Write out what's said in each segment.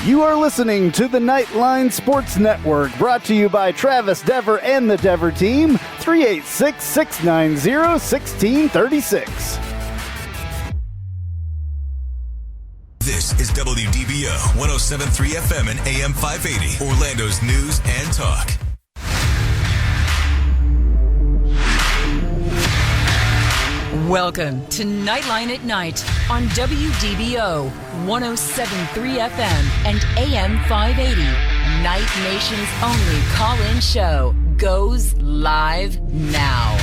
You are listening to the Knightline Sports Network, brought to you by Travis Dever and the Dever team, 386-690-1636. This is WDBO 107.3 FM and AM 580, Orlando's news and talk. Welcome to Knightline at Night on WDBO 107.3 FM and AM 580. Night Nation's only call-in show goes live now.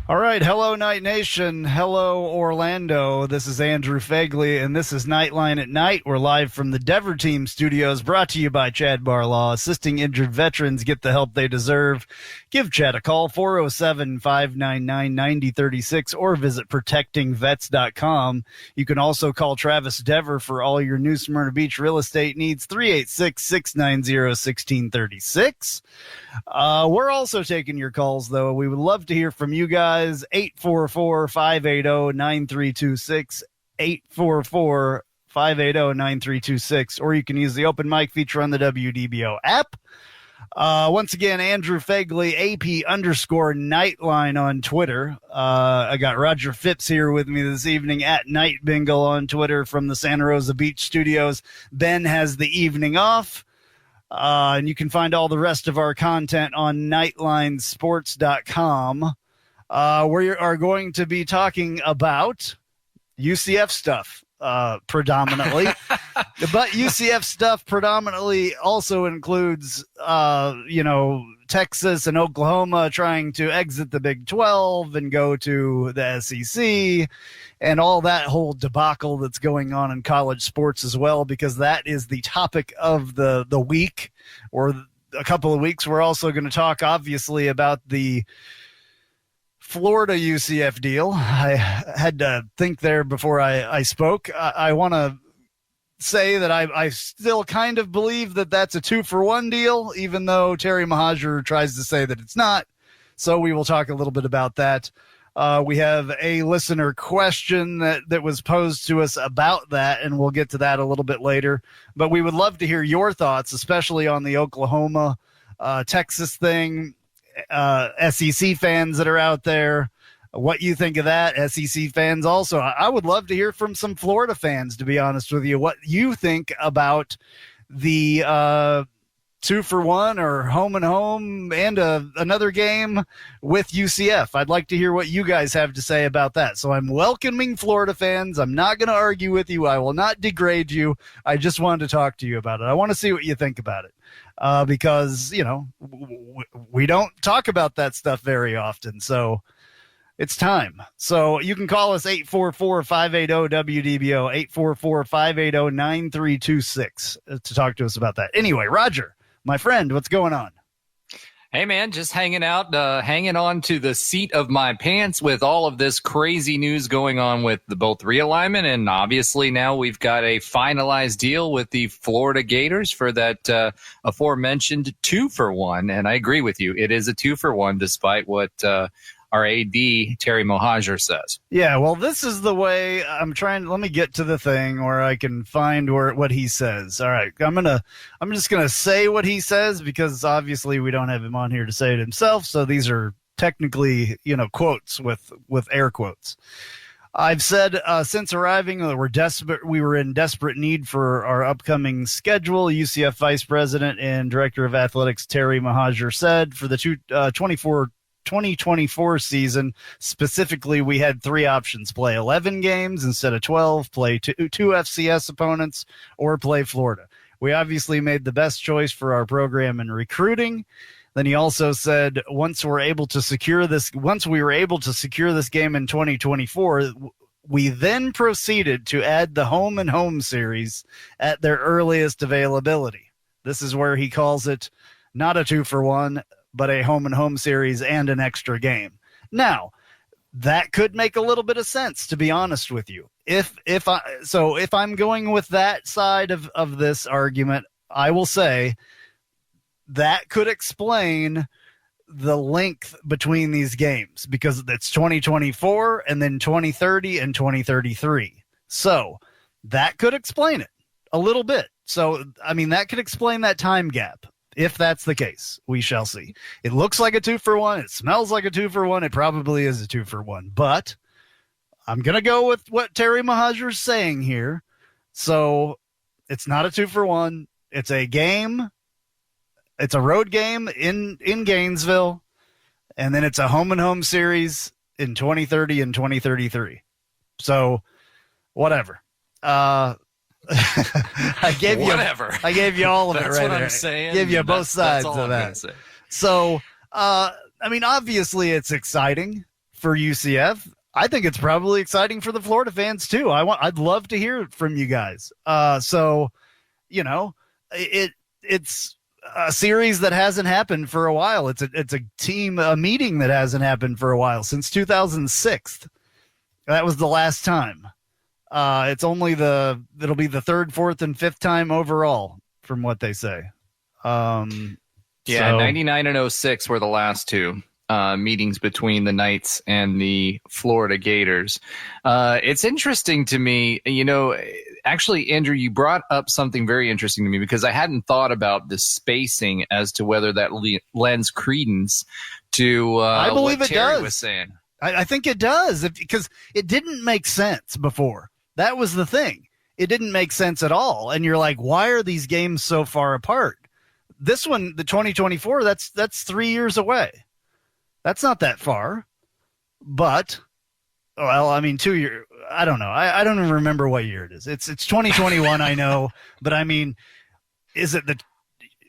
All right, hello Night Nation, hello Orlando. This is Andrew Phegley, and this is Knightline at Night. We're live from the Dever Team Studios, brought to you by Chad Barlaw, assisting injured veterans get the help they deserve. Give Chad a call, 407-599-9036, or visit protectingvets.com. You can also call Travis Dever for all your New Smyrna Beach real estate needs, 386-690-1636. We're also taking your calls, though. We would love to hear from you guys. 844-580-9326, 844-580-9326, or you can use the open mic feature on the WDBO app. Once again, Andrew Phegley, AP_Knightline on Twitter. I got Roger Phipps here with me this evening at Night Bengal on Twitter from the Santa Rosa Beach studios. Ben has the evening off. And you can find all the rest of our content on nightlinesports.com. We are going to be talking about UCF stuff predominantly, but UCF stuff predominantly also includes, Texas and Oklahoma trying to exit the Big 12 and go to the SEC and all that whole debacle that's going on in college sports as well, because that is the topic of the week or a couple of weeks. We're also going to talk, obviously, about the Florida UCF deal. I had to think there before I spoke. I want to say that I still kind of believe that that's a 2-for-1 deal, even though Terry Mohajir tries to say that it's not. So we will talk a little bit about that. We have a listener question that was posed to us about that, and we'll get to that a little bit later. But we would love to hear your thoughts, especially on the Oklahoma, Texas thing. SEC fans that are out there, what you think of that. SEC fans also. I would love to hear from some Florida fans, to be honest with you, what you think about the 2-for-1 or home and home and another game with UCF. I'd like to hear what you guys have to say about that. So I'm welcoming Florida fans. I'm not going to argue with you. I will not degrade you. I just wanted to talk to you about it. I want to see what you think about it. Because, we don't talk about that stuff very often. So it's time. So you can call us 844-580-WDBO, 844-580-9326 to talk to us about that. Anyway, Roger, my friend, what's going on? Hey, man, just hanging out, hanging on to the seat of my pants with all of this crazy news going on with both realignment. And obviously now we've got a finalized deal with the Florida Gators for that aforementioned 2-for-1. And I agree with you. It is a 2-for-1, despite what our AD, Terry Mohajir, says. Yeah, well, this is the way I'm trying. Let me get to the thing where I can find what he says. All right, I'm just gonna say what he says, because obviously we don't have him on here to say it himself. So these are technically, quotes with air quotes. I've said since arriving that we were in desperate need for our upcoming schedule. UCF Vice President and Director of Athletics Terry Mohajir said for the 2024 season, specifically, we had 3 options: play 11 games instead of 12, play two FCS opponents, or play Florida. We obviously made the best choice for our program and recruiting. Then he also said, once we were able to secure this game in 2024, we then proceeded to add the home and home series at their earliest availability. This is where he calls it not a 2-for-1, but a home and home series and an extra game. Now, that could make a little bit of sense, to be honest with you. If I'm going with that side of this argument, I will say that could explain the length between these games, because it's 2024 and then 2030 and 2033. So that could explain it. a little bit. So, I mean, that could explain that time gap. If that's the case, we shall see. It looks like a 2-for-1. It smells like a 2-for-1. It probably is a 2-for-1. But I'm going to go with what Terry Mahajer's saying here. So it's not a 2-for-1. It's a game. It's a road game in Gainesville. And then it's a home-and-home series in 2030 and 2033. So whatever. I gave you all of it right there. That's what I'm saying. Gave you both sides of that. So, I mean, obviously it's exciting for UCF. I think it's probably exciting for the Florida fans too. I'd love to hear from you guys. So, you know, it's a series that hasn't happened for a while. It's a meeting that hasn't happened for a while since 2006. That was the last time. It's only it'll be the third, fourth, and fifth time overall, from what they say. 99 and 06 were the last two meetings between the Knights and the Florida Gators. It's interesting to me, you know, actually, Andrew, you brought up something very interesting to me because I hadn't thought about the spacing as to whether that lends credence to I believe what it Terry does. was saying. I think it does because it didn't make sense before. That was the thing. It didn't make sense at all. And you're like, why are these games so far apart? This one, the 2024, that's 3 years away. That's not that far. But, well, I mean, 2 years, I don't know. I don't even remember what year it is. It's 2021, I know. But, I mean, is it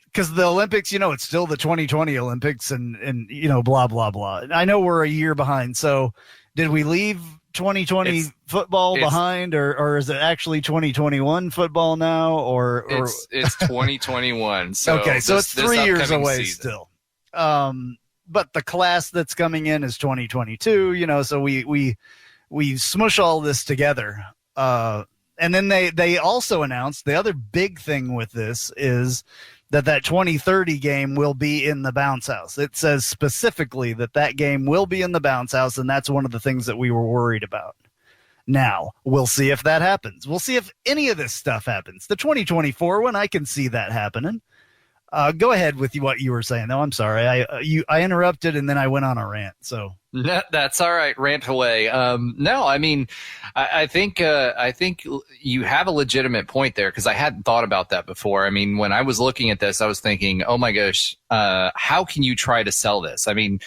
because the Olympics, you know, it's still the 2020 Olympics and you know, blah, blah, blah. I know we're a year behind. So did we leave 2020 football behind or is it actually 2021 football now or it's 2021. So okay, so it's 3 years away season. Still. But the class that's coming in is 2022, you know, so we smush all this together. And then they also announced the other big thing with this is that 2030 game will be in the bounce house. It says specifically that game will be in the bounce house, and that's one of the things that we were worried about. Now, we'll see if that happens. We'll see if any of this stuff happens. The 2024 one, I can see that happening. Go ahead with what you were saying, though. I'm sorry. I interrupted, and then I went on a rant, so. That's all right. Rant away. No, I mean, I think you have a legitimate point there because I hadn't thought about that before. I mean, when I was looking at this, I was thinking, oh my gosh, how can you try to sell this? I mean,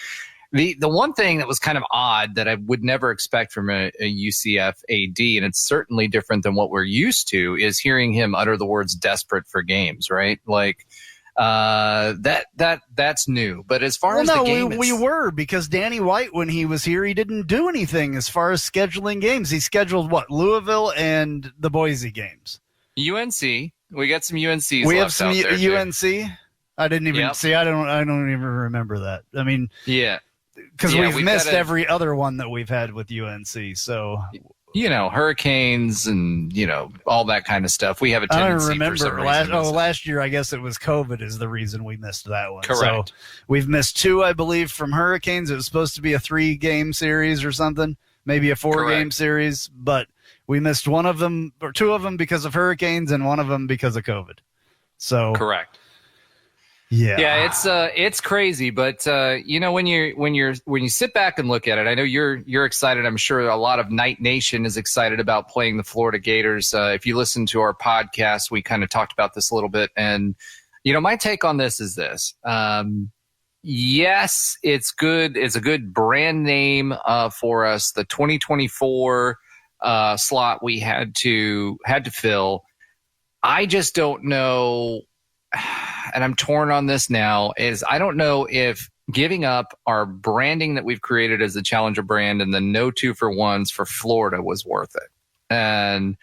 the one thing that was kind of odd that I would never expect from a UCF AD, and it's certainly different than what we're used to, is hearing him utter the words "desperate for games." Right, like. That's new. But as far as the game, we were because Danny White, when he was here, he didn't do anything as far as scheduling games. He scheduled what? Louisville and the Boise games. UNC. We got some UNCs. We left have some out there UNC. too. I didn't even see. I don't even remember that. I mean, yeah, because we've missed every other one that we've had with UNC. So. You know, hurricanes and, you know, all that kind of stuff. We have a tendency. I don't remember. For some reason last year, I guess it was COVID is the reason we missed that one. Correct. So we've missed 2, I believe, from hurricanes. It was supposed to be a 3-game series or something, maybe a 4-game series, but we missed one of them or 2 of them because of hurricanes and one of them because of COVID. So correct. Yeah, it's crazy, but you know, when you sit back and look at it, I know you're excited. I'm sure a lot of Knight Nation is excited about playing the Florida Gators. If you listen to our podcast, we kind of talked about this a little bit, and you know, my take on this is this: yes, it's good. It's a good brand name for us. The 2024 slot we had to fill. I just don't know. And I'm torn on this now, is I don't know if giving up our branding that we've created as the challenger brand and the no 2-for-1s for Florida was worth it. And,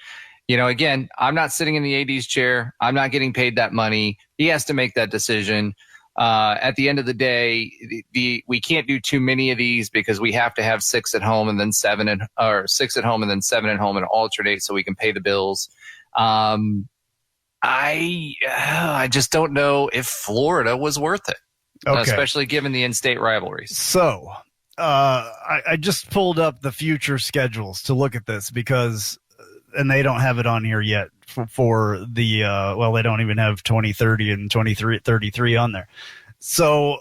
you know, again, I'm not sitting in the AD's chair. I'm not getting paid that money. He has to make that decision. At the end of the day, we can't do too many of these because we have to have 6 at home and then 7 or 6 at home and then 7 at home and alternate so we can pay the bills. I just don't know if Florida was worth it, especially given the in-state rivalries. So I just pulled up the future schedules to look at this because, and they don't have it on here yet for the they don't even have 2030 and 2033 on there. So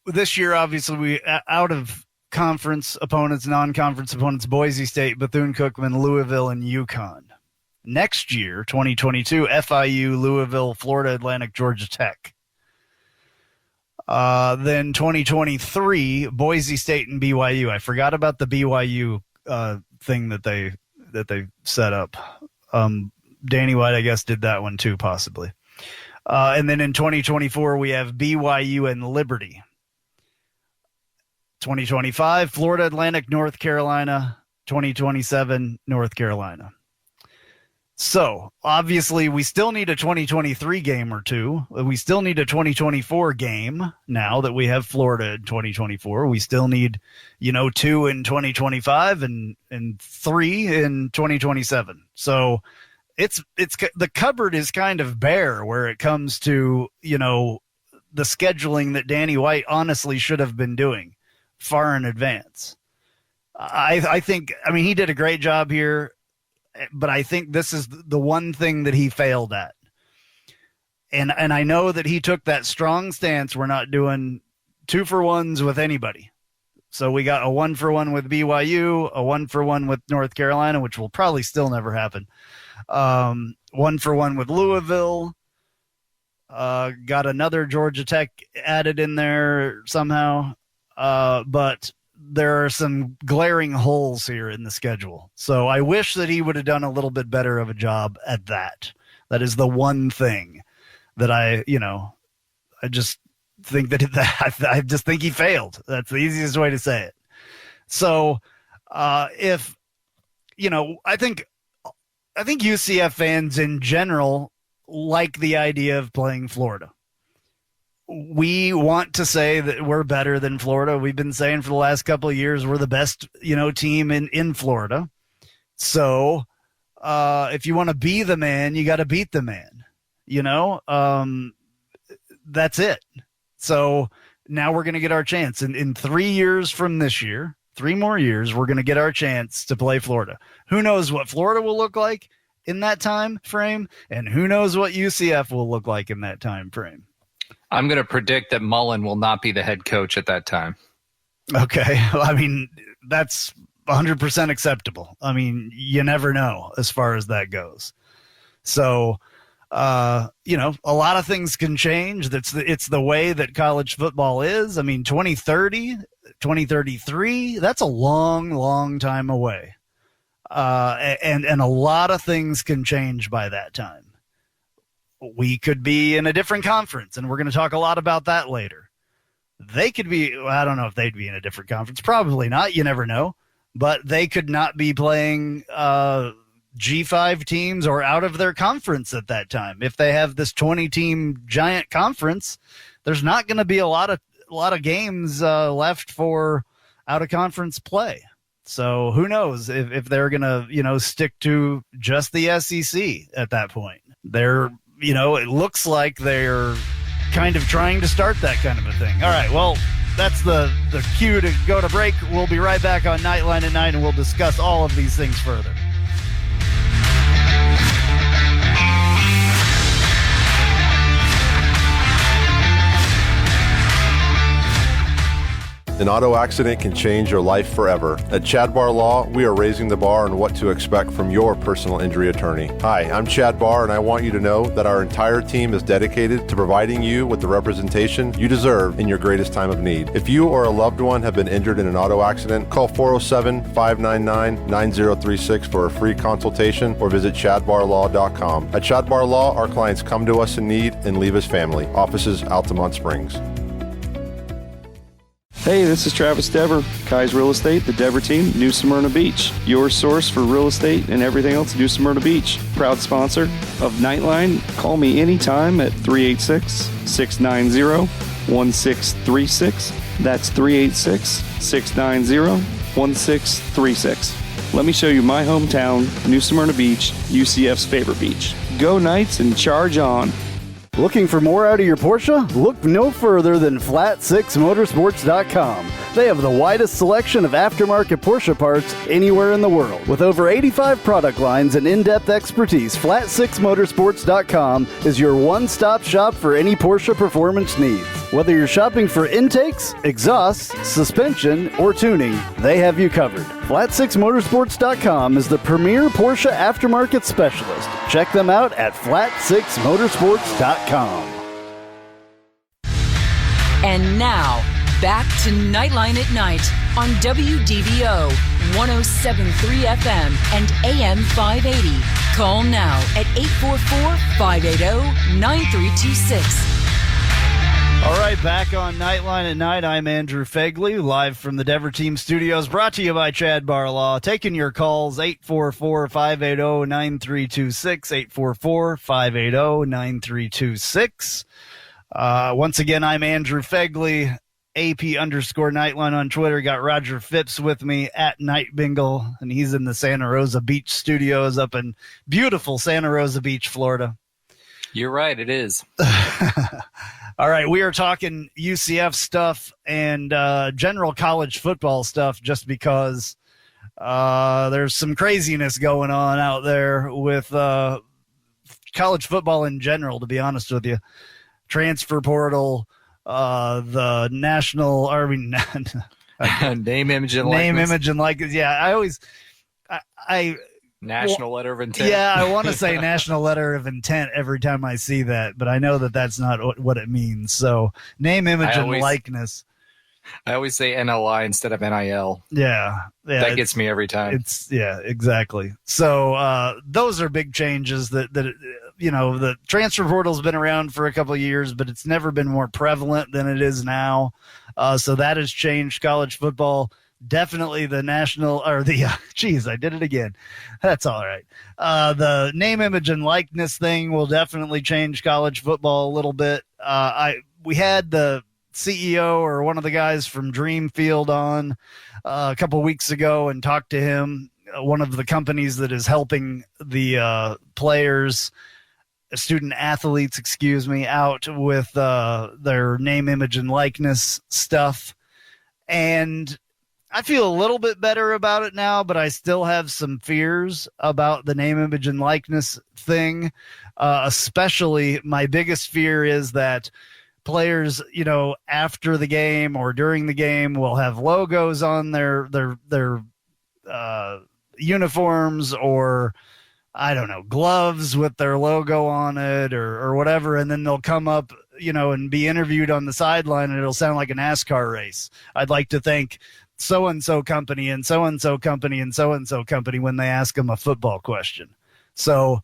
this year, obviously, we out of conference opponents, non-conference opponents, Boise State, Bethune-Cookman, Louisville, and UConn. Next year, 2022, FIU, Louisville, Florida Atlantic, Georgia Tech. Then 2023, Boise State and BYU. I forgot about the BYU thing that they set up. Danny White, I guess, did that one too, possibly. And then in 2024, we have BYU and Liberty. 2025, Florida Atlantic, North Carolina. 2027, North Carolina. So, obviously, we still need a 2023 game or two. We still need a 2024 game now that we have Florida in 2024. We still need, 2 in 2025 and 3 in 2027. So, it's the cupboard is kind of bare where it comes to, the scheduling that Danny White honestly should have been doing far in advance. I think, he did a great job here. But I think this is the one thing that he failed at. And I know that he took that strong stance. We're not doing 2-for-1s with anybody. So we got a 1-for-1 with BYU, a 1-for-1 with North Carolina, which will probably still never happen. 1-for-1 with Louisville. Got another Georgia Tech added in there somehow. But there are some glaring holes here in the schedule. So I wish that he would have done a little bit better of a job at that. That is the one thing that I just think I just think he failed. That's the easiest way to say it. So I think UCF fans in general like the idea of playing Florida. We want to say that we're better than Florida. We've been saying for the last couple of years we're the best, team in Florida. So if you want to be the man, you got to beat the man. That's it. So now we're going to get our chance. In 3 years from this year, 3 more years, we're going to get our chance to play Florida. Who knows what Florida will look like in that time frame, and who knows what UCF will look like in that time frame. I'm going to predict that Mullen will not be the head coach at that time. Okay. That's 100% acceptable. You never know as far as that goes. So, a lot of things can change. It's the way that college football is. 2030, 2033, that's a long, long time away. And a lot of things can change by that time. We could be in a different conference, and we're going to talk a lot about that later. They could be, I don't know if they'd be in a different conference. Probably not. You never know. But they could not be playing G5 teams or out of their conference at that time. If they have this 20-team giant conference, there's not going to be a lot of games left for out-of-conference play. So who knows if they're going to, stick to just the SEC at that point. It looks like they're kind of trying to start that kind of a thing. All right, well, that's the cue to go to break. We'll be right back on Knightline at 9, and we'll discuss all of these things further. An auto accident can change your life forever. At Chad Barr Law, we are raising the bar on what to expect from your personal injury attorney. Hi, I'm Chad Barr, and I want you to know that our entire team is dedicated to providing you with the representation you deserve in your greatest time of need. If you or a loved one have been injured in an auto accident, call 407-599-9036 for a free consultation or visit chadbarlaw.com. At Chad Barr Law, our clients come to us in need and leave as family. Offices Altamont Springs. Hey, this is Travis Dever, Kai's Real Estate, the Dever team, New Smyrna Beach. Your source for real estate and everything else, New Smyrna Beach. Proud sponsor of Knightline. Call me anytime at 386-690-1636. That's 386-690-1636. Let me show you my hometown, New Smyrna Beach, UCF's favorite beach. Go Knights and charge on. Looking for more out of your Porsche? Look no further than Flat6Motorsports.com. They have the widest selection of aftermarket Porsche parts anywhere in the world. With over 85 product lines and in-depth expertise, Flat6Motorsports.com is your one-stop shop for any Porsche performance needs. Whether you're shopping for intakes, exhausts, suspension, or tuning, they have you covered. Flat6Motorsports.com is the premier Porsche aftermarket specialist. Check them out at Flat6Motorsports.com. And now, back to Knightline at Night on WDBO 107.3 FM and AM 580. Call now at 844-580-9326. All right, back on Knightline at Night. I'm Andrew Phegley, live from the Dever Team Studios, brought to you by Chad Barlaw. Taking your calls, 844-580-9326, 844-580-9326. Once again, I'm Andrew Phegley, AP_Knightline on Twitter. Got Roger Phipps with me at Night Bengal, and he's in the Santa Rosa Beach studios up in beautiful Santa Rosa Beach, Florida. You're right, it is. All right, we are talking UCF stuff and general college football stuff just because there's some craziness going on out there with college football in general, to be honest with you. Transfer portal, the national, name, image, and likeness. Name, image, and likeness. Yeah, National letter of intent. Yeah, I want to say national letter of intent every time I see that, but I know that that's not what it means. So name, image, and likeness. I always say NLI instead of NIL. Yeah, that gets me every time. Exactly. So those are big changes that the transfer portal's been around for a couple of years, but it's never been more prevalent than it is now. So that has changed college football. Definitely the national I did it again. That's all right. The name, image, and likeness thing will definitely change college football a little bit. We had the CEO or one of the guys from Dreamfield on a couple weeks ago and talked to him, one of the companies that is helping the student athletes, out with their name, image, and likeness stuff. And I feel a little bit better about it now, but I still have some fears about the name, image, and likeness thing. Especially my biggest fear is that players, after the game or during the game will have logos on their uniforms, or I don't know, gloves with their logo on it or whatever. And then they'll come up, and be interviewed on the sideline, and it'll sound like a NASCAR race. I'd like to thank so-and-so company and so-and-so company and so-and-so company when they ask them a football question. So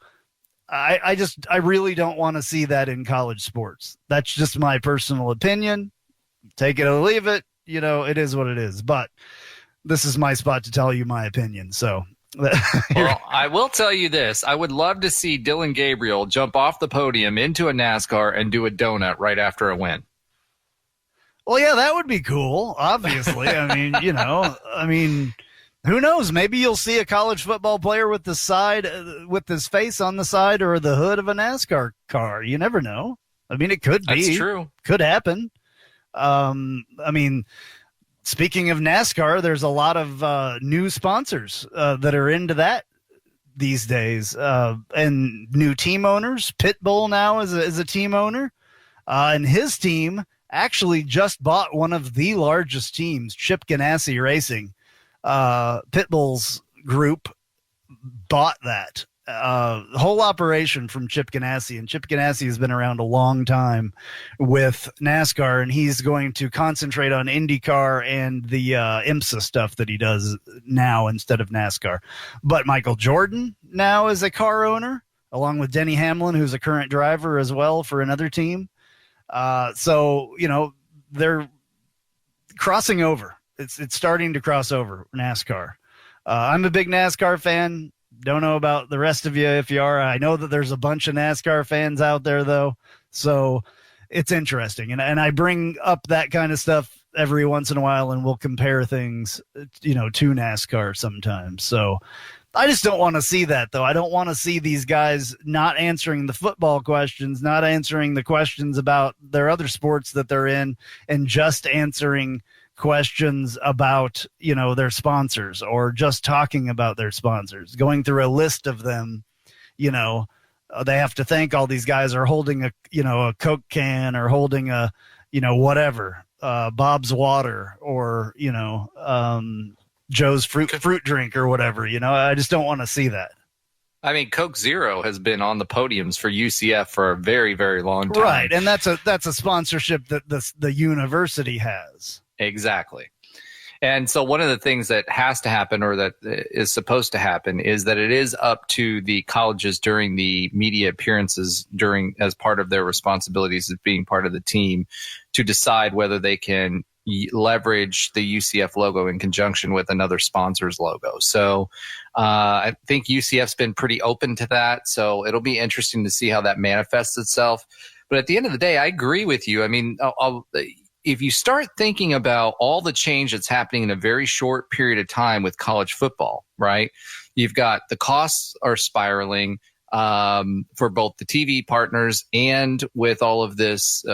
I really don't want to see that in college sports. That's just my personal opinion. Take it or leave it. It is what it is. But this is my spot to tell you my opinion. So well, I will tell you this. I would love to see Dylan Gabriel jump off the podium into a NASCAR and do a donut right after a win. Well, yeah, that would be cool, obviously. Who knows? Maybe you'll see a college football player with his face on the side or the hood of a NASCAR car. You never know. It could be. That's true. Could happen. Speaking of NASCAR, there's a lot of new sponsors that are into that these days, and new team owners. Pitbull now is a team owner, and his team actually just bought one of the largest teams, Chip Ganassi Racing. Pitbull's group bought that whole operation from Chip Ganassi, and Chip Ganassi has been around a long time with NASCAR, and he's going to concentrate on IndyCar and the IMSA stuff that he does now instead of NASCAR. But Michael Jordan now is a car owner, along with Denny Hamlin, who's a current driver as well for another team. So they're crossing over. It's starting to cross over NASCAR. I'm a big NASCAR fan. Don't know about the rest of you if you are. I know that there's a bunch of NASCAR fans out there, though. So it's interesting. And I bring up that kind of stuff every once in a while, and we'll compare things, to NASCAR sometimes. So I just don't want to see that, though. I don't want to see these guys not answering the football questions, not answering the questions about their other sports that they're in, and just answering questions about, their sponsors, or just talking about their sponsors, going through a list of them. They have to thank all these guys are holding a Coke can, or holding a, whatever, Bob's water, or, Joe's fruit drink, or whatever. I just don't want to see that. I mean, Coke Zero has been on the podiums for UCF for a very, very long time. Right, and that's a sponsorship that the university has. Exactly. And so one of the things that has to happen, or that is supposed to happen, is that it is up to the colleges during the media appearances, as part of their responsibilities as being part of the team, to decide whether they can leverage the UCF logo in conjunction with another sponsor's logo. So I think UCF's been pretty open to that. So it'll be interesting to see how that manifests itself. But at the end of the day, I agree with you. I mean, if you start thinking about all the change that's happening in a very short period of time with college football, right? You've got the costs are spiraling for both the TV partners, and with all of this,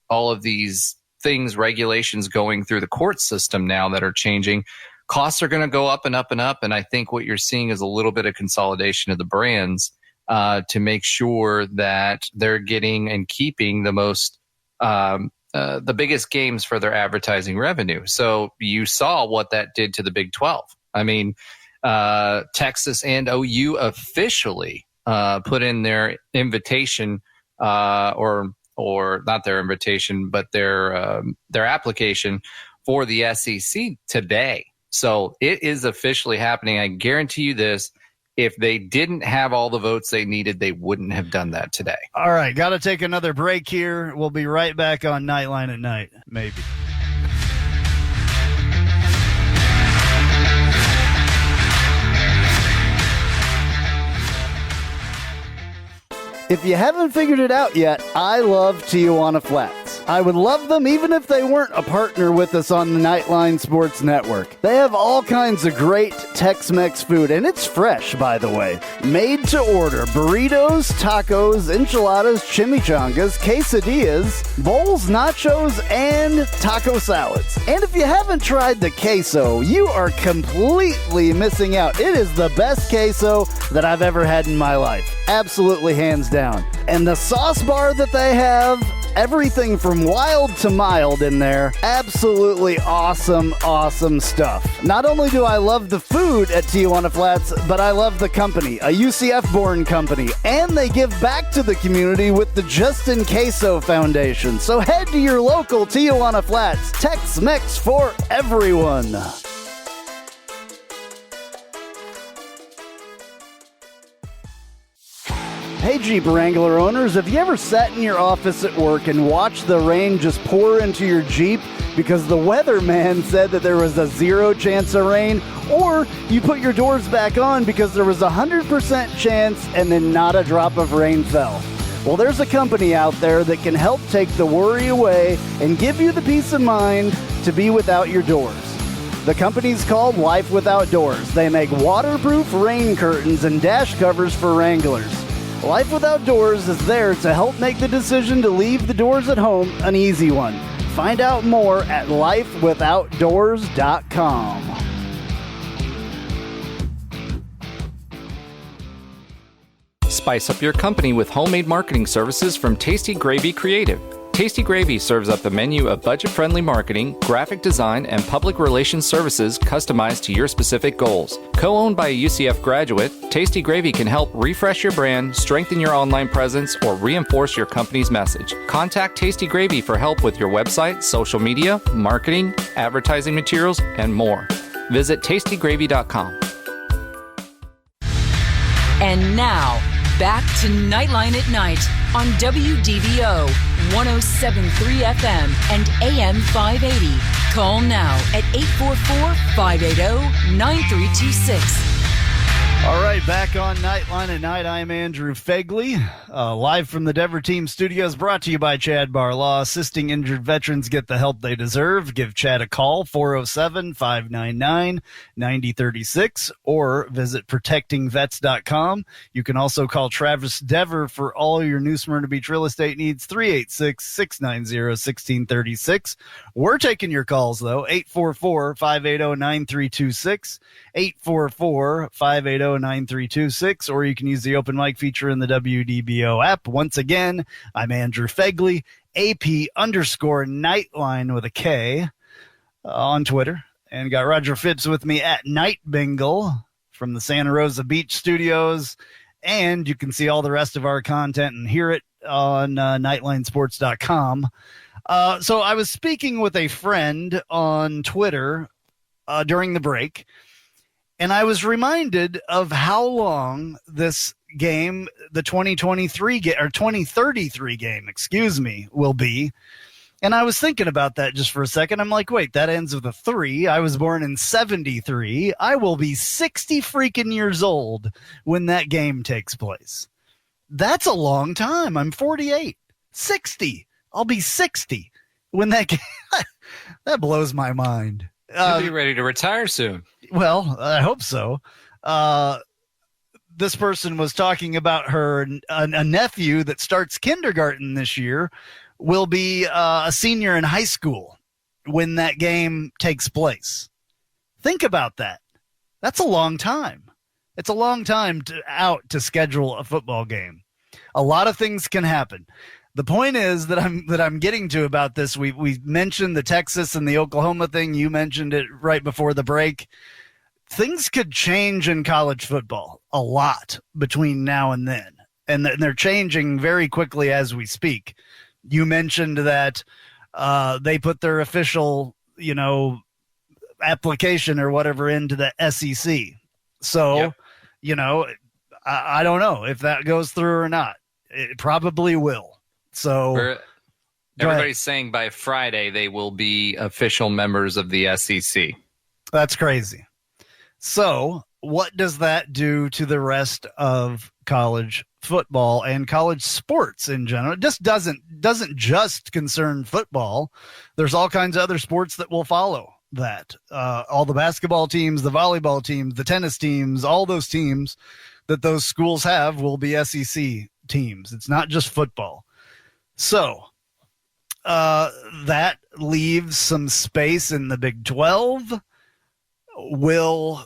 all of these things, regulations going through the court system now that are changing, costs are going to go up and up and up. And I think what you're seeing is a little bit of consolidation of the brands to make sure that they're getting and keeping the most, the biggest games for their advertising revenue. So you saw what that did to the Big 12. I mean, Texas and OU officially put in their invitation, or not their invitation, but their application for the SEC today. So it is officially happening. I guarantee you this. If they didn't have all the votes they needed, they wouldn't have done that today. All right, got to take another break here. We'll be right back on Knightline at Night, maybe. If you haven't figured it out yet, I love Tijuana Flats. I would love them even if they weren't a partner with us on the Knightline Sports Network. They have all kinds of great Tex-Mex food, and it's fresh, by the way. Made to order burritos, tacos, enchiladas, chimichangas, quesadillas, bowls, nachos, and taco salads. And if you haven't tried the queso, you are completely missing out. It is the best queso that I've ever had in my life. Absolutely hands down. And the sauce bar that they have, everything from wild to mild in there. Absolutely awesome, awesome stuff. Not only do I love the food at Tijuana Flats, but I love the company, a UCF-born company. And they give back to the community with the Justin Queso Foundation. So head to your local Tijuana Flats. Tex-Mex for everyone. Hey Jeep Wrangler owners, have you ever sat in your office at work and watched the rain just pour into your Jeep because the weatherman said that there was a 0 chance of rain? Or you put your doors back on because there was a 100% chance and then not a drop of rain fell? Well, there's a company out there that can help take the worry away and give you the peace of mind to be without your doors. The company's called Life Without Doors. They make waterproof rain curtains and dash covers for Wranglers. Life Without Doors is there to help make the decision to leave the doors at home an easy one. Find out more at lifewithoutdoors.com. Spice up your company with homemade marketing services from Tasty Gravy Creative. Tasty Gravy serves up a menu of budget-friendly marketing, graphic design, and public relations services customized to your specific goals. Co-owned by a UCF graduate, Tasty Gravy can help refresh your brand, strengthen your online presence, or reinforce your company's message. Contact Tasty Gravy for help with your website, social media, marketing, advertising materials, and more. Visit tastygravy.com. And now, back to Knightline at Night on WDBO 107.3 FM and AM 580. Call now at 844-580-9326. All right, back on Knightline at night. I'm Andrew Phegley, live from the Dever Team Studios, brought to you by Chad Barlaw. Assisting injured veterans get the help they deserve. Give Chad a call, 407-599-9036, or visit protectingvets.com. You can also call Travis Dever for all your New Smyrna Beach real estate needs, 386-690-1636. We're taking your calls, though, 844-580-9326, 844-580-9326, or you can use the open mic feature in the WDBO app. Once again, I'm Andrew Phegley, AP_Knightline with a K on Twitter, and got Roger Phipps with me at Night Bengal from the Santa Rosa Beach Studios, and you can see all the rest of our content and hear it on nightlinesports.com. So I was speaking with a friend on Twitter during the break, and I was reminded of how long this game, the 2023 game, or 2033 game, will be. And I was thinking about that just for a second. I'm like, wait, that ends with a 3. I was born in 73. I will be 60 freaking years old when that game takes place. That's a long time. I'm 48. 60. I'll be 60 when that game. That blows my mind. You'll be ready to retire soon. Well, I hope so. This person was talking about a nephew that starts kindergarten this year will be a senior in high school when that game takes place. Think about that. That's a long time. It's a long time to schedule a football game. A lot of things can happen. The point is that I'm getting to about this. We mentioned the Texas and the Oklahoma thing. You mentioned it right before the break. Things could change in college football a lot between now and then, and they're changing very quickly as we speak. You mentioned that they put their official, application or whatever into the SEC. So, yep. I don't know if that goes through or not. It probably will. So everybody's saying by Friday they will be official members of the SEC. That's crazy. So what does that do to the rest of college football and college sports in general? It just doesn't just concern football. There's all kinds of other sports that will follow that. All the basketball teams, the volleyball teams, the tennis teams, all those teams that those schools have will be SEC teams. It's not just football. So that leaves some space in the Big 12. Will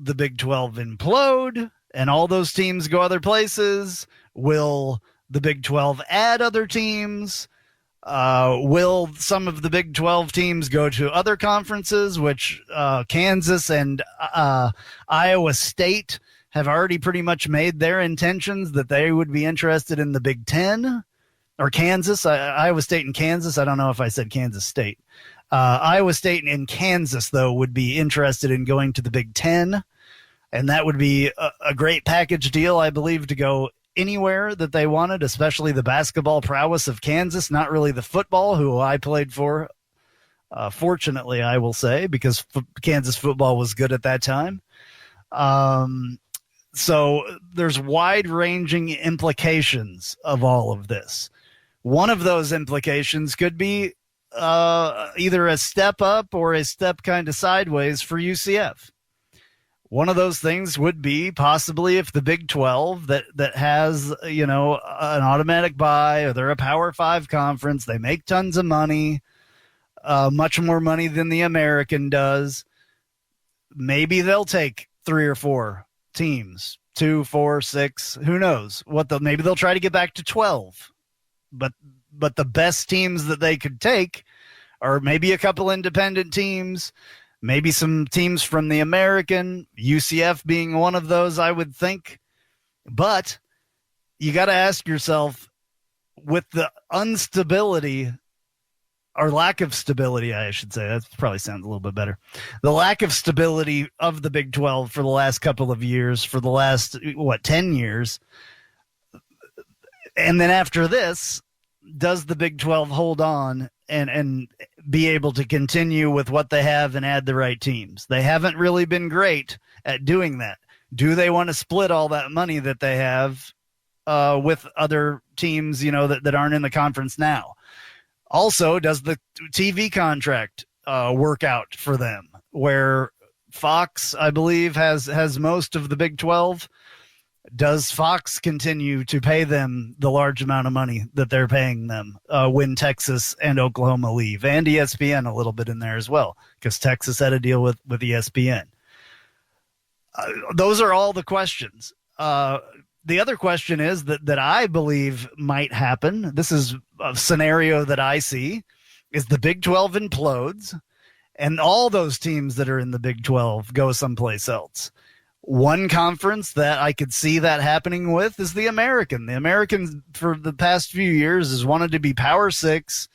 the Big 12 implode and all those teams go other places? Will the Big 12 add other teams? Will some of the Big 12 teams go to other conferences, which Kansas and Iowa State have already pretty much made their intentions that they would be interested in the Big 10? Or Kansas, Iowa State and Kansas. I don't know if I said Kansas State. Iowa State and Kansas, though, would be interested in going to the Big 10. And that would be a great package deal, I believe, to go anywhere that they wanted, especially the basketball prowess of Kansas, not really the football, who I played for. Fortunately, I will say, because Kansas football was good at that time. So there's wide-ranging implications of all of this. One of those implications could be either a step up or a step kind of sideways for UCF. One of those things would be possibly if the Big 12 that has, an automatic bye, or they're a Power 5 conference, they make tons of money, much more money than the American does. Maybe they'll take 3 or 4 teams, 2, 4, 6, who knows maybe they'll try to get back to 12. But the best teams that they could take are maybe a couple independent teams, maybe some teams from the American, UCF being one of those, I would think. But you got to ask yourself, with the instability or lack of stability, I should say, that probably sounds a little bit better. The lack of stability of the Big 12 for the last couple of years, for the last, 10 years. And then after this, does the Big 12 hold on and be able to continue with what they have and add the right teams? They haven't really been great at doing that. Do they want to split all that money that they have with other teams, that aren't in the conference now? Also, does the TV contract work out for them, where Fox, I believe, has most of the Big 12? Does Fox continue to pay them the large amount of money that they're paying them when Texas and Oklahoma leave? And ESPN a little bit in there as well, because Texas had a deal with ESPN. Those are all the questions. The other question is that I believe might happen. This is a scenario that I see, is the Big 12 implodes and all those teams that are in the Big 12 go someplace else. One conference that I could see that happening with is the American. The American, for the past few years, has wanted to be Power 6,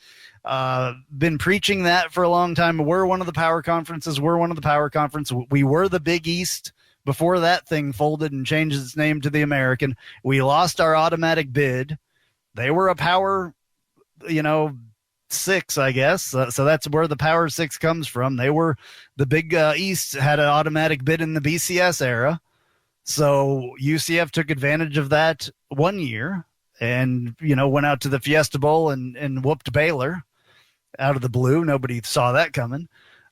been preaching that for a long time. We're one of the power conferences. We were the Big East before that thing folded and changed its name to the American. We lost our automatic bid. They were a Power, 6, I guess. So that's where the Power 6 comes from. They were the Big East, had an automatic bid in the BCS era. So UCF took advantage of that one year and, went out to the Fiesta Bowl and whooped Baylor out of the blue. Nobody saw that coming,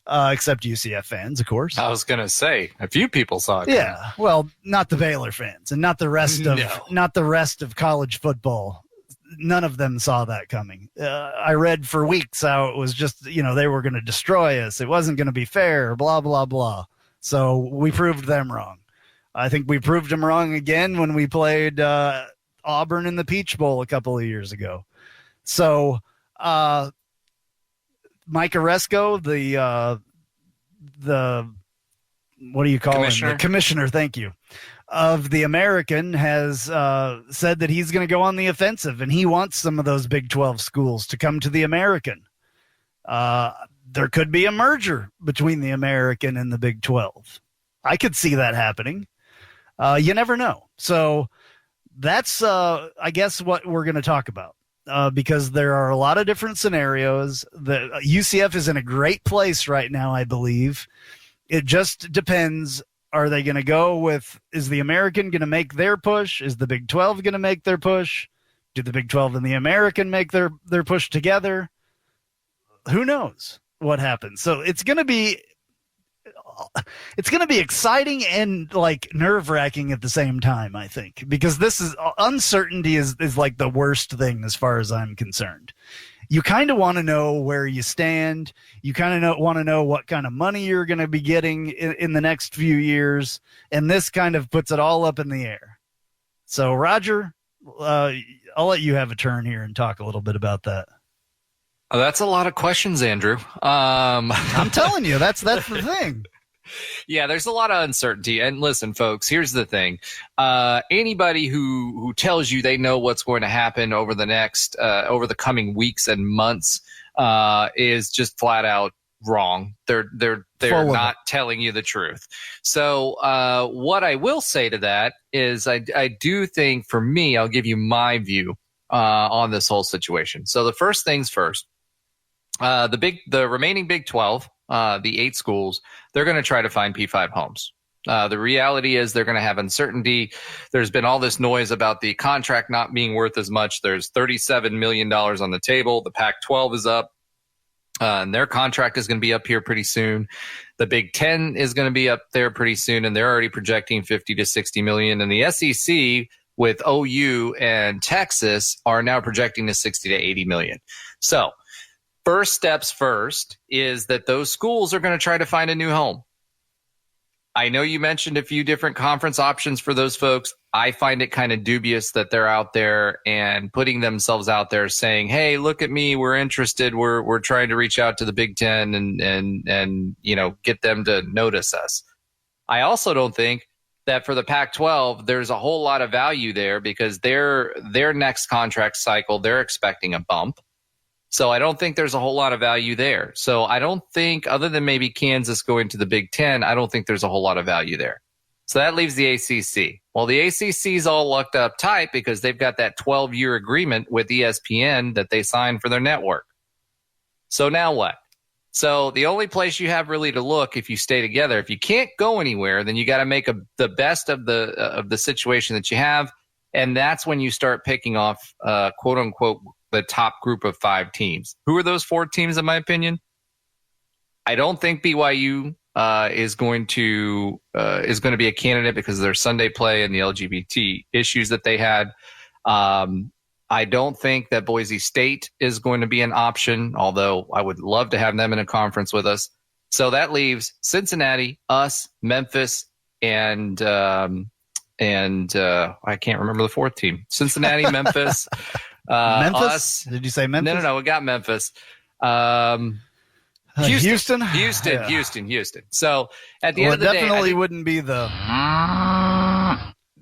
except UCF fans, of course. I was going to say, a few people saw it coming. Yeah, well, not the Baylor fans and not the rest of college football. None of them saw that coming. I read for weeks how it was just, they were going to destroy us. It wasn't going to be fair, blah, blah, blah. So we proved them wrong. I think we proved them wrong again when we played Auburn in the Peach Bowl a couple of years ago. So Mike Oresco, the what do you call him? The commissioner, thank you, of the American, has said that he's going to go on the offensive, and he wants some of those Big 12 schools to come to the American. There could be a merger between the American and the Big 12. I could see that happening. You never know. So that's, I guess, what we're going to talk about, because there are a lot of different scenarios. The UCF is in a great place right now, I believe. It just depends. Are they going to go with, is the American going to make their push? Is the Big 12 going to make their push? Do the Big 12 and the American make their push together? Who knows what happens? So it's going to be exciting and like nerve-wracking at the same time, I think, because this is uncertainty is like the worst thing as far as I'm concerned. You kind of want to know where you stand. You kind of want to know what kind of money you're going to be getting in the next few years. And this kind of puts it all up in the air. So, Roger, I'll let you have a turn here and talk a little bit about that. Oh, that's a lot of questions, Andrew. I'm telling you, that's the thing. Yeah, there's a lot of uncertainty. And listen, folks, here's the thing. Anybody who tells you they know what's going to happen over the coming weeks and months is just flat out wrong. They're not telling you the truth. So what I will say to that is I do think, for me, I'll give you my view on this whole situation. So the first things first, the remaining Big 12, the 8 schools, they're going to try to find P5 homes. The reality is they're going to have uncertainty. There's been all this noise about the contract not being worth as much. There's $37 million on the table. The Pac-12 is up, and their contract is going to be up here pretty soon. The Big Ten is going to be up there pretty soon, and they're already projecting 50 to 60 million. And the SEC with OU and Texas are now projecting to 60 to 80 million. So first steps first is that those schools are going to try to find a new home. I know you mentioned a few different conference options for those folks. I find it kind of dubious that they're out there and putting themselves out there saying, hey, look at me, we're interested. We're trying to reach out to the Big Ten and get them to notice us. I also don't think that for the Pac-12, there's a whole lot of value there because their next contract cycle, they're expecting a bump. So I don't think there's a whole lot of value there. So I don't think, other than maybe Kansas going to the Big Ten, I don't think there's a whole lot of value there. So that leaves the ACC. Well, the ACC's all lucked up tight because they've got that 12-year agreement with ESPN that they signed for their network. So now what? So the only place you have really to look if you stay together, if you can't go anywhere, then you got to make the best of the situation that you have. And that's when you start picking off, quote unquote, the top group of 5 teams. Who are those 4 teams, in my opinion? I don't think BYU is going to be a candidate because of their Sunday play and the LGBT issues that they had. I don't think that Boise State is going to be an option, although I would love to have them in a conference with us. So that leaves Cincinnati, us, Memphis, and I can't remember the 4th team. Cincinnati, Memphis, Memphis? Us. Did you say Memphis? No. We got Memphis. Houston. So at the end of the day, definitely wouldn't be the.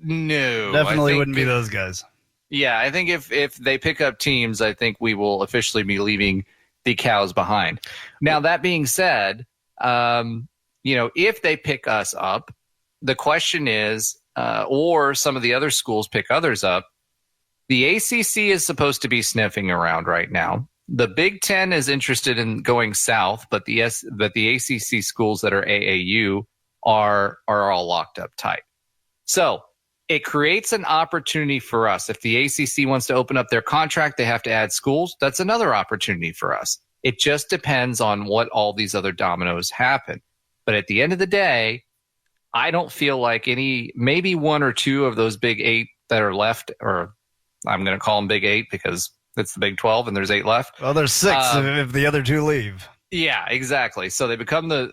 No, definitely wouldn't be those guys. Yeah, I think if they pick up teams, I think we will officially be leaving the Cows behind. Now, that being said, if they pick us up, the question is, or some of the other schools pick others up, the ACC is supposed to be sniffing around right now. The Big Ten is interested in going south, but the ACC schools that are AAU are all locked up tight. So it creates an opportunity for us. If the ACC wants to open up their contract, they have to add schools. That's another opportunity for us. It just depends on what all these other dominoes happen. But at the end of the day, I don't feel like maybe 1 or 2 of those Big 8 that are left, or I'm going to call them Big 8 because it's the Big 12 and there's 8 left. Well, there's 6 if the other 2 leave. Yeah, exactly. So they become the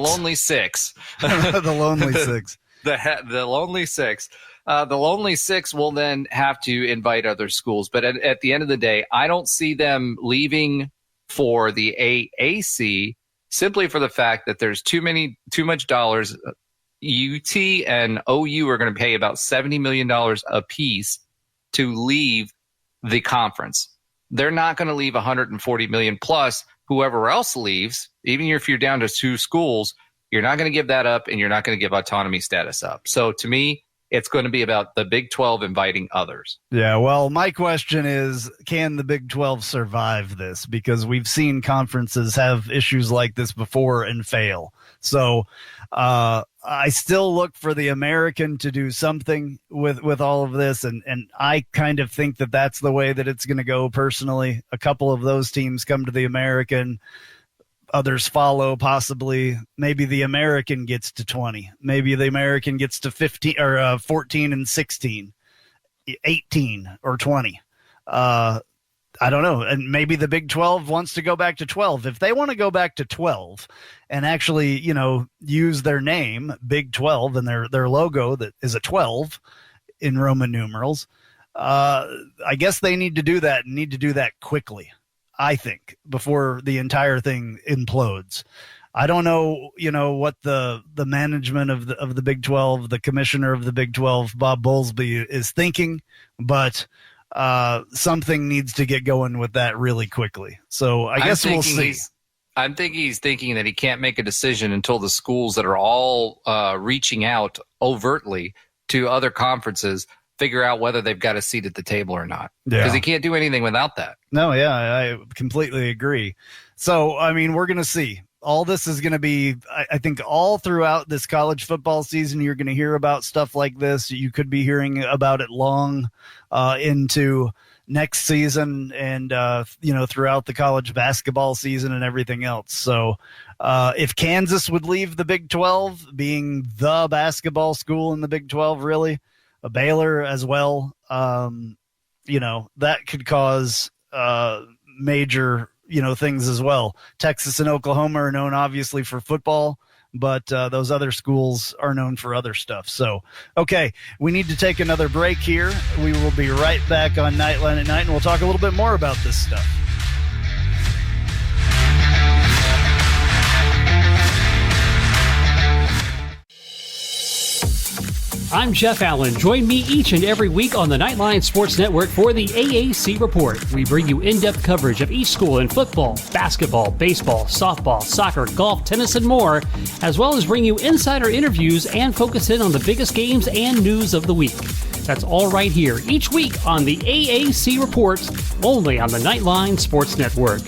lonely 6. The lonely 6. The lonely 6. The lonely 6 will then have to invite other schools. But at the end of the day, I don't see them leaving for the AAC simply for the fact that there's too much dollars. UT and OU are going to pay about $70 million a piece to leave the conference. They're not going to leave $140 million plus whoever else leaves. Even if you're down to 2 schools, you're not going to give that up, and you're not going to give autonomy status up. So to me, it's going to be about the Big 12 inviting others. Yeah, well, my question is, can the Big 12 survive this? Because we've seen conferences have issues like this before and fail. So I still look for the American to do something with all of this, and I kind of think that that's the way that it's going to go personally. A couple of those teams come to the American. Others follow, possibly. Maybe the American gets to 20. Maybe the American gets to 15 or 14 and 16, 18 or 20. I don't know. And maybe the Big 12 wants to go back to 12. If they want to go back to 12 and actually, use their name, Big 12, and their logo that is a 12 in Roman numerals, I guess they need to do that and need to do that quickly. I think, before the entire thing implodes. I don't know, what the management of the Big 12, the commissioner of the Big 12, Bob Bowlesby, is thinking, but something needs to get going with that really quickly. So I guess we'll see. I'm thinking he's thinking that he can't make a decision until the schools that are all reaching out overtly to other conferences figure out whether they've got a seat at the table or not. Because he can't do anything without that. No, yeah, I completely agree. So, I mean, we're going to see. All this is going to be, I think, all throughout this college football season, you're going to hear about stuff like this. You could be hearing about it long into next season and, throughout the college basketball season and everything else. So if Kansas would leave the Big 12, being the basketball school in the Big 12, really, Baylor as well, that could cause major, things as well. Texas and Oklahoma are known obviously for football, but those other schools are known for other stuff. So, okay, we need to take another break here. We will be right back on Knightline at Night, and we'll talk a little bit more about this stuff. I'm Jeff Allen. Join me each and every week on the Knightline Sports Network for the AAC Report. We bring you in-depth coverage of each school in football, basketball, baseball, softball, soccer, golf, tennis, and more, as well as bring you insider interviews and focus in on the biggest games and news of the week. That's all right here each week on the AAC Report, only on the Knightline Sports Network.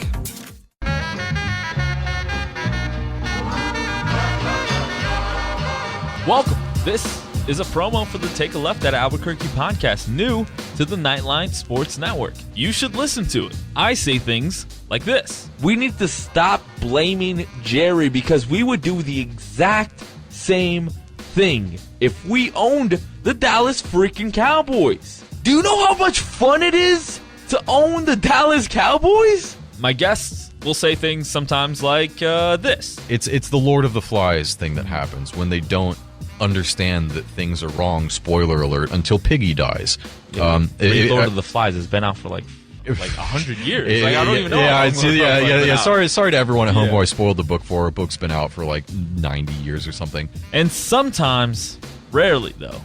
Welcome. This is a promo for the Take a Left at Albuquerque podcast, new to the Knightline Sports Network. You should listen to it. I say things like this. We need to stop blaming Jerry because we would do the exact same thing if we owned the Dallas freaking Cowboys. Do you know how much fun it is to own the Dallas Cowboys? My guests will say things sometimes like this. It's the Lord of the Flies thing that happens when they don't understand that things are wrong. Spoiler alert! Until Piggy dies. Lord of the Flies has been out for like 100 years. I don't even know. Yeah. Sorry to everyone at home who I spoiled the book for. A book's been out for like 90 years or something. And sometimes, rarely though,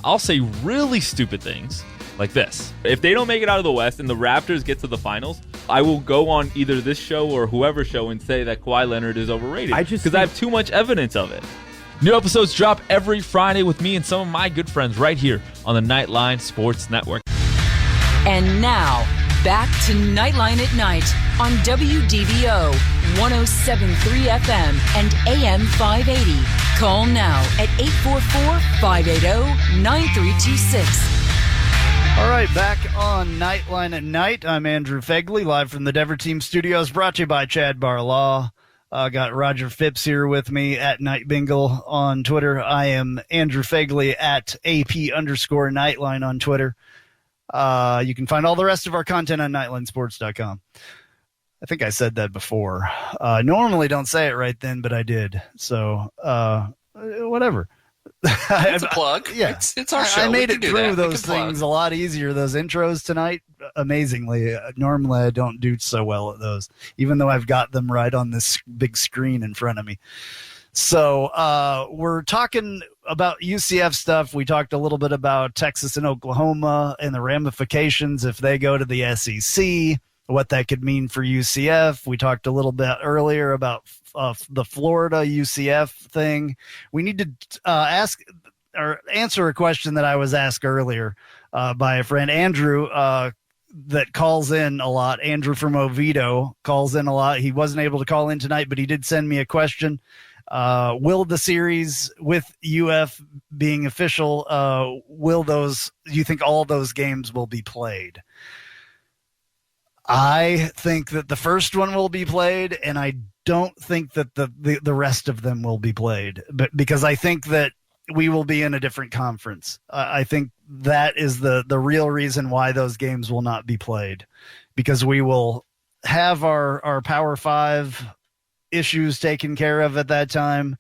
I'll say really stupid things like this. If they don't make it out of the West and the Raptors get to the finals, I will go on either this show or whoever's show and say that Kawhi Leonard is overrated because I have too much evidence of it. New episodes drop every Friday with me and some of my good friends right here on the Knightline Sports Network. And now, back to Knightline at Night on WDBO 107.3 FM and AM 580. Call now at 844-580-9326. All right, back on Knightline at Night. I'm Andrew Phegley, live from the Dever Team Studios, brought to you by Chad Barlaw. Got Roger Phipps here with me at Night Bengal on Twitter. I am Andrew Phegley at AP_Knightline on Twitter. You can find all the rest of our content on NightlineSports.com. I think I said that before. Normally don't say it right then, but I did. So whatever. It's a plug. Yeah, it's our show. I made it through those things a lot easier. Those intros tonight, amazingly. Normally, I don't do so well at those, even though I've got them right on this big screen in front of me. So we're talking about UCF stuff. We talked a little bit about Texas and Oklahoma and the ramifications if they go to the SEC, what that could mean for UCF. We talked a little bit earlier about the Florida UCF thing. We need to ask or answer a question that I was asked earlier by a friend, Andrew, that calls in a lot. Andrew from Oviedo calls in a lot. He wasn't able to call in tonight, but he did send me a question. Will the series with UF being official, do you think all those games will be played? I think that the first one will be played, and I don't think that the rest of them will be played, but because I think that we will be in a different conference. I think that is the real reason why those games will not be played, because we will have our Power 5 issues taken care of at that time,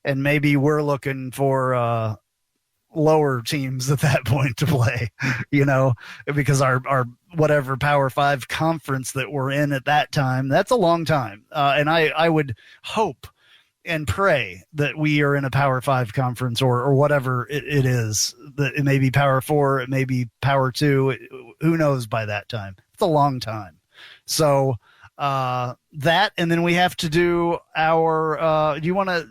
and maybe we're looking for lower teams at that point to play, because our whatever Power 5 conference that we're in at that time, that's a long time. And I would hope and pray that we are in a Power 5 conference or whatever it is, that it may be Power 4, it may be Power 2. Who knows by that time? It's a long time. So that, and then we have to do our, do you want to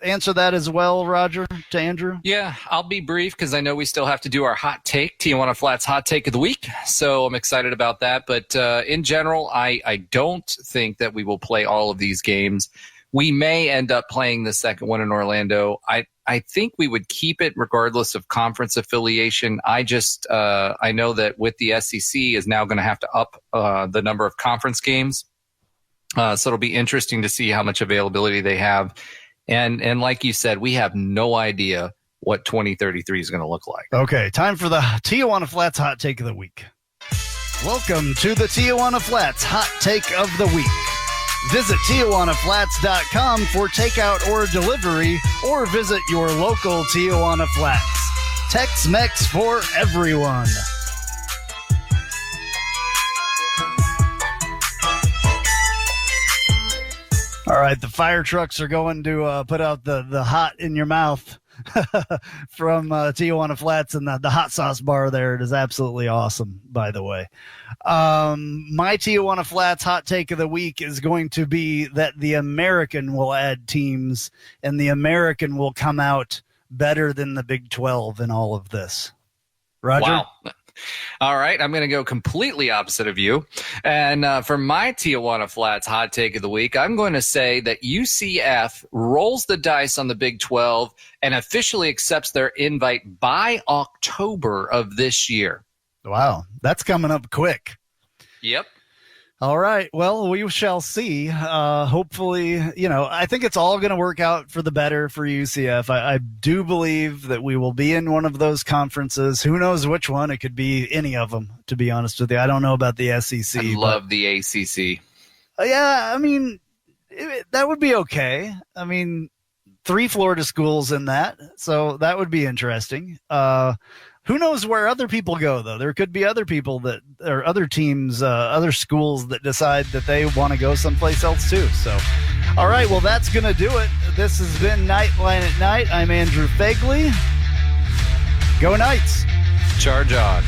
answer that as well, Roger, to Andrew? Yeah, I'll be brief because I know we still have to do our hot take, Tijuana Flats hot take of the week. So I'm excited about that. But in general, I don't think that we will play all of these games. We may end up playing the second one in Orlando. I think we would keep it regardless of conference affiliation. I know that with the SEC is now going to have to up the number of conference games. So it'll be interesting to see how much availability they have. And like you said, we have no idea what 2033 is going to look like. Okay, time for the Tijuana Flats Hot Take of the Week. Welcome to the Tijuana Flats Hot Take of the Week. Visit TijuanaFlats.com for takeout or delivery, or visit your local Tijuana Flats. Tex-Mex for everyone. All right, the fire trucks are going to put out the hot in your mouth from Tijuana Flats and the hot sauce bar there. It is absolutely awesome, by the way. My Tijuana Flats hot take of the week is going to be that the American will add teams, and the American will come out better than the Big 12 in all of this. Roger? Wow. All right, I'm going to go completely opposite of you. And for my Tijuana Flats hot take of the week, I'm going to say that UCF rolls the dice on the Big 12 and officially accepts their invite by October of this year. Wow, that's coming up quick. Yep. All right. Well, we shall see. Hopefully, I think it's all going to work out for the better for UCF. I do believe that we will be in one of those conferences. Who knows which one? It could be any of them, to be honest with you. I don't know about the SEC. I love the ACC. Yeah, I mean, that would be okay. I mean, 3 Florida schools in that, so that would be interesting. Who knows where other people go, though? There could be other people or other teams, other schools that decide that they want to go someplace else, too. So, all right, well, that's going to do it. This has been Knightline at Night. I'm Andrew Phegley. Go Knights. Charge on.